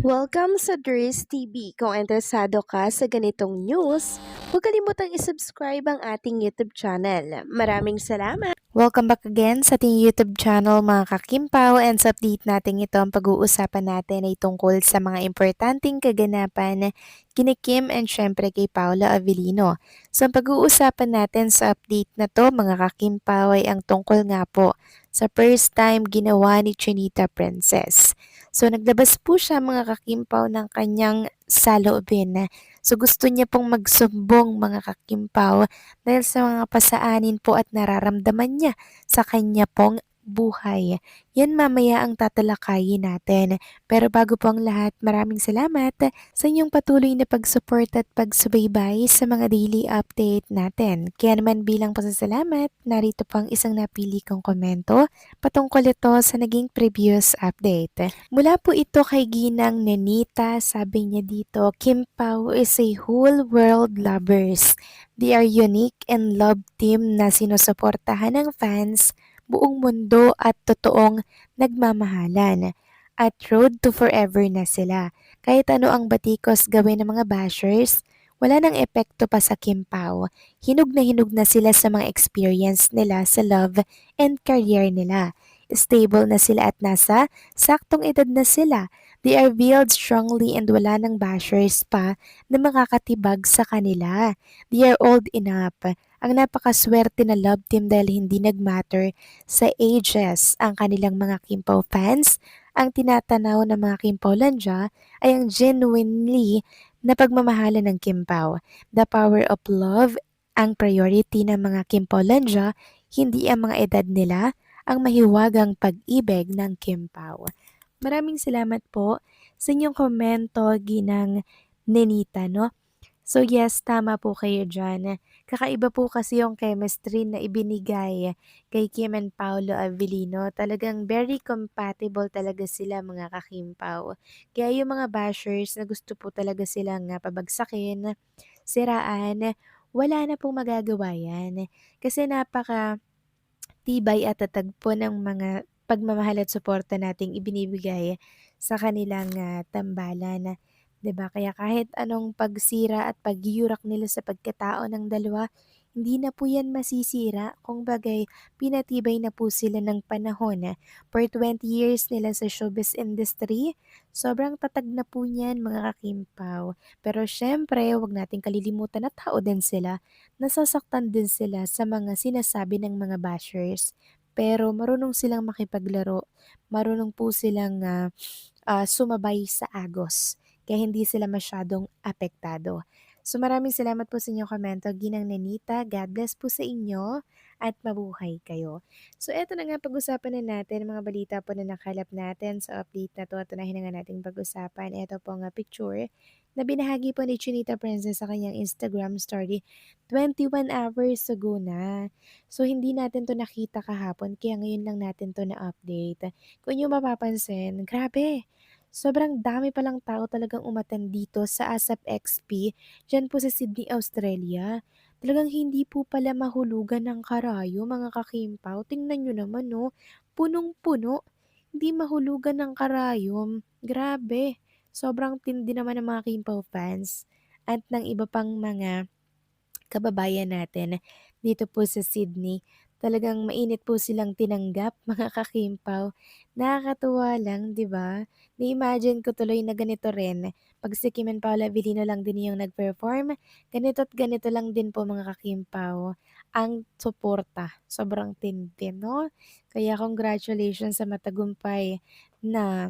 Welcome sa Dries TV. Kung interesado ka sa ganitong news, huwag kalimutang isubscribe ang ating YouTube channel. Maraming salamat! Welcome back again sa ating YouTube channel mga kakimpaw, and sa update natin ito ang pag-uusapan natin ay tungkol sa mga importanteng kaganapan kina Kim and syempre kay Paula Avellino. So ang pag-uusapan natin sa update na to mga kakimpaw ay ang tungkol nga po sa first time ginawa ni Chinita Princess. So naglabas po siya mga kakimpaw ng kanyang saloobin. So gusto niya pong magsumbong mga kakimpaw dahil sa mga pasaanin po at nararamdaman niya sa kanya pong buhay. Yan mamaya ang tatalakayin natin. Pero bago po ang lahat, maraming salamat sa inyong patuloy na pag-support at pagsubaybay sa mga daily update natin. Kaya naman bilang pasasalamat, narito pang isang napili kong komento patungkol ito sa naging previous update. Mula po ito kay Ginang Nenita, sabi niya dito, Kim Pao is a whole world lovers. They are unique and love team na sinusuportahan ng fans, buong mundo at totoong nagmamahalan. At road to forever na sila. Kahit ano ang batikos gawin ng mga bashers, wala nang epekto pa sa Kim Pao. Hinog na sila sa mga experience nila sa love and career nila. Stable na sila at nasa saktong edad na sila. They are built strongly and wala nang bashers pa na makakatibag sa kanila. They are old enough. Ang napakaswerte na love team dahil hindi nagmatter sa ages ang kanilang mga Kimpaw fans. Ang tinatanaw ng mga Kimpawlandia ay ang genuinely na pagmamahalan ng Kimpaw. The power of love ang priority ng mga Kimpawlandia, hindi ang mga edad nila, ang mahiwagang pag-ibig ng Kimpaw. Maraming salamat po sa inyong komento, Ginang Nenita, no? So yes, tama po kayo dyan. Kakaiba po kasi yung chemistry na ibinigay kay Kim and Paolo Avellino. Talagang very compatible talaga sila mga kakimpaw. Kaya yung mga bashers na gusto po talaga silang pabagsakin, siraan, wala na pong magagawa yan. Kasi napaka tibay at tatag po ng mga pagmamahal at suporta nating ibinibigay sa kanilang tambalan. 'Di ba? Kaya kahit anong pagsira at pagyurak nila sa pagkatao ng dalawa, hindi na po yan masisira. Kung bagay, pinatibay na po sila ng panahon. For 20 years nila sa showbiz industry, sobrang tatag na po niyan mga kakimpaw. Pero syempre, wag nating kalilimutan na tao din sila, nasasaktan din sila sa mga sinasabi ng mga bashers. Pero marunong silang makipaglaro, marunong po silang sumabay sa agos. Kaya hindi sila masyadong apektado. So maraming salamat po sa inyong komento, Ginang Nenita. God bless po sa inyo at mabuhay kayo. So eto na nga pag-usapan na natin mga balita po na nakalap natin sa update na to at unahin na nga nating pag-usapan. Ito po nga picture na binahagi po ni Chinita Princess sa kanyang Instagram story 21 hours ago na. So hindi natin to nakita kahapon kaya ngayon lang natin to na-update. Kung yung mapapansin, grabe, sobrang dami palang tao talagang umatan dito sa ASAP XP, dyan po sa Sydney, Australia. Talagang hindi po pala mahulugan ng karayo mga kakimpaw. Tingnan nyo naman no, punong-puno. Hindi mahulugan ng karayom. Grabe. Sobrang tindi naman ng mga Kimpaw fans at ng iba pang mga kababayan natin dito po sa Sydney. Talagang mainit po silang tinanggap, mga kakimpaw. Nakakatuwa lang, di ba? Na-imagine ko tuloy na ganito rin. Pag si Kim and Paula Avellino lang din yung nag-perform, ganito at ganito lang din po mga kakimpaw. Ang suporta, sobrang tindi, no? Kaya congratulations sa matagumpay na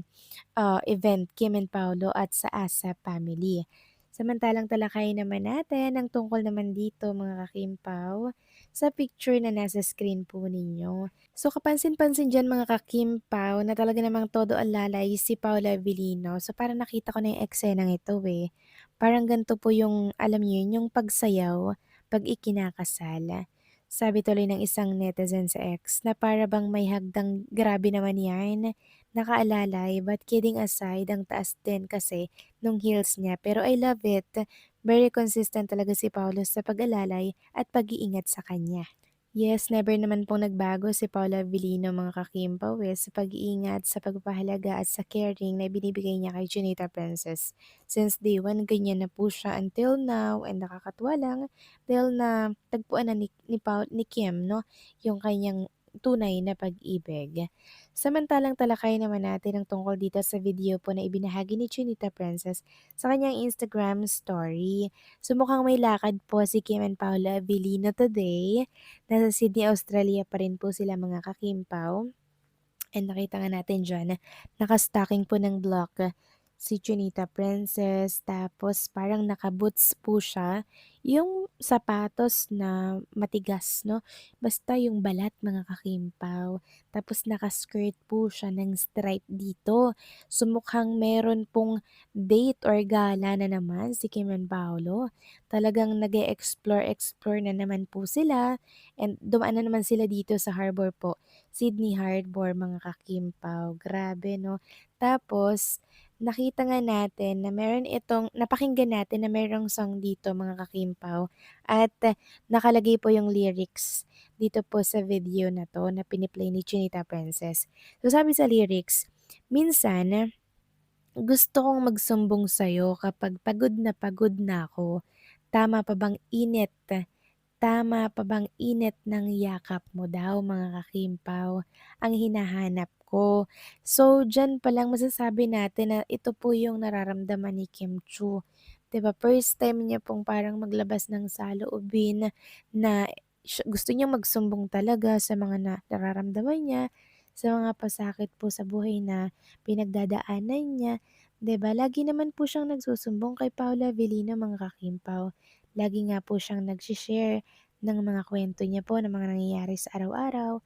event Kim and Paolo at sa Asa family. Samantalang talakayin naman natin ang tungkol naman dito mga kakimpaw sa picture na nasa screen po ninyo. So kapansin-pansin dyan mga kakimpaw na talaga namang todo alalay si Paula Avellino. So parang nakita ko na yung eksenang ito eh. Parang ganito po yung alam niyo yun, yung pagsayaw pag ikinakasal. Sabi tuloy ng isang netizen sa X na para bang may hagdang grabe naman yan. Nakaalalay, but kidding aside, ang taas din kasi nung heels niya. Pero I love it. Very consistent talaga si Paolo sa pag-alalay at pag-iingat sa kanya. Yes, never naman pong nagbago si Paula Avellino mga kakimpaw sa pag-iingat, sa pagpapahalaga at sa caring na binibigay niya kay Chinita Princess. Since day one, ganyan na po siya until now and nakakatuwa lang dahil na tagpuan na ni Kim, no, yung kanyang tunay na pag-ibig. Samantalang talakay naman natin ang tungkol dito sa video po na ibinahagi ni Chinita Princess sa kanyang Instagram story. So mukhang may lakad po si Kim and Paula Avellino today. Nasa Sydney, Australia pa rin po sila mga kakimpaw. And nakita nga natin diyan na naka-stocking po ng block si Chinita Princess, tapos parang naka-boots po siya. Yung sapatos na matigas 'no, basta yung balat mga kakimpaw. Tapos naka-skirt po siya ng stripe dito. So mukhang meron pong date or gala na naman si Kim and Paolo. Talagang nag-e-explore na naman po sila and dumaan na naman sila dito sa harbor po. Sydney Harbor mga kakimpaw, grabe 'no. Tapos nakita nga natin na meron itong napakinggan natin na merong song dito mga kakimpaw at nakalagay po yung lyrics dito po sa video na 'to na pini-play ni Chinita Princess. So sabi sa lyrics, "Minsan gusto kong magsumbong sa'yo kapag pagod na ako, tama pa bang init Tama pa bang init ng yakap mo daw mga kakimpaw ang hinahanap ko?" So, diyan pa lang masasabi natin na ito po yung nararamdaman ni Kim Chu. 'Di ba, first time niya pong parang maglabas ng saloobin na gusto niyang magsumbong talaga sa mga nararamdaman niya, sa mga pasakit po sa buhay na pinagdadaanan niya. 'Di ba, lagi naman po siyang nagsusumbong kay Paula Avellino mga kakimpaw. Lagi nga po siyang ng mga kwento niya po ng mga nangyayari sa araw-araw,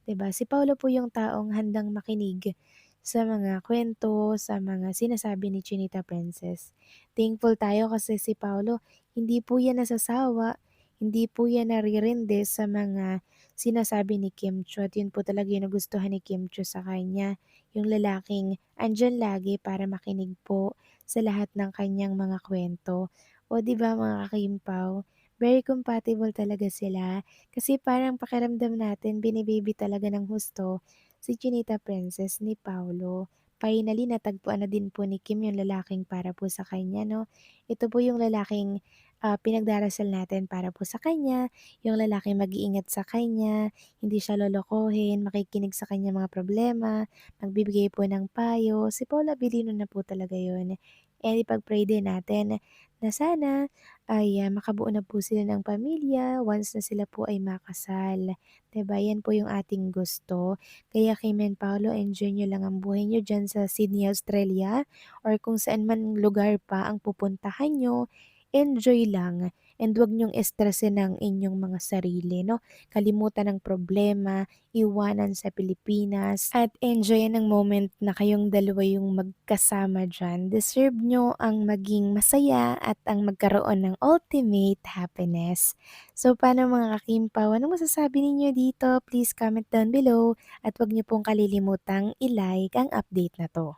'di ba? Si Paolo po yung taong handang makinig sa mga kwento, sa mga sinasabi ni Chinita Princess. Thankful tayo kasi si Paolo hindi po yan nasasawa, hindi po yan naririndi sa mga sinasabi ni Kim Chiu at yun po talaga yung nagustuhan ni Kim Chiu sa kanya, yung lalaking andiyan lagi para makinig po sa lahat ng kanyang mga kwento. O 'di ba mga kakimpaw, very compatible talaga sila. Kasi parang pakiramdam natin bini-baby talaga ng husto si Chinita Princess ni Paolo. Finally, natagpuan na din po ni Kim yung lalaking para po sa kanya, no? Ito po yung lalaking pinagdarasal natin para po sa kanya, yung lalaking mag-iingat sa kanya, hindi siya lolokohin, makikinig sa kanya mga problema, magbibigay po ng payo. Si Paula Abilino na po talaga yun. And ipag-pray din natin na sana ay makabuo na po sila ng pamilya once na sila po ay makasal. 'Di ba, yan po yung ating gusto. Kaya Kim and Paolo, enjoy nyo lang ang buhay nyo dyan sa Sydney, Australia or kung saan man lugar pa ang pupuntahan nyo, enjoy lang and 'wag niyong stressin ang inyong mga sarili 'no. Kalimutan ang problema, iwanan sa Pilipinas at enjoyin ang moment na kayong dalawa yung magkasama diyan. Deserve niyo ang maging masaya at ang magkaroon ng ultimate happiness. So paano mga kakimpaw, anong masasabi ninyo dito? Please comment down below at 'wag niyo pong kalilimutang i-like ang update na 'to.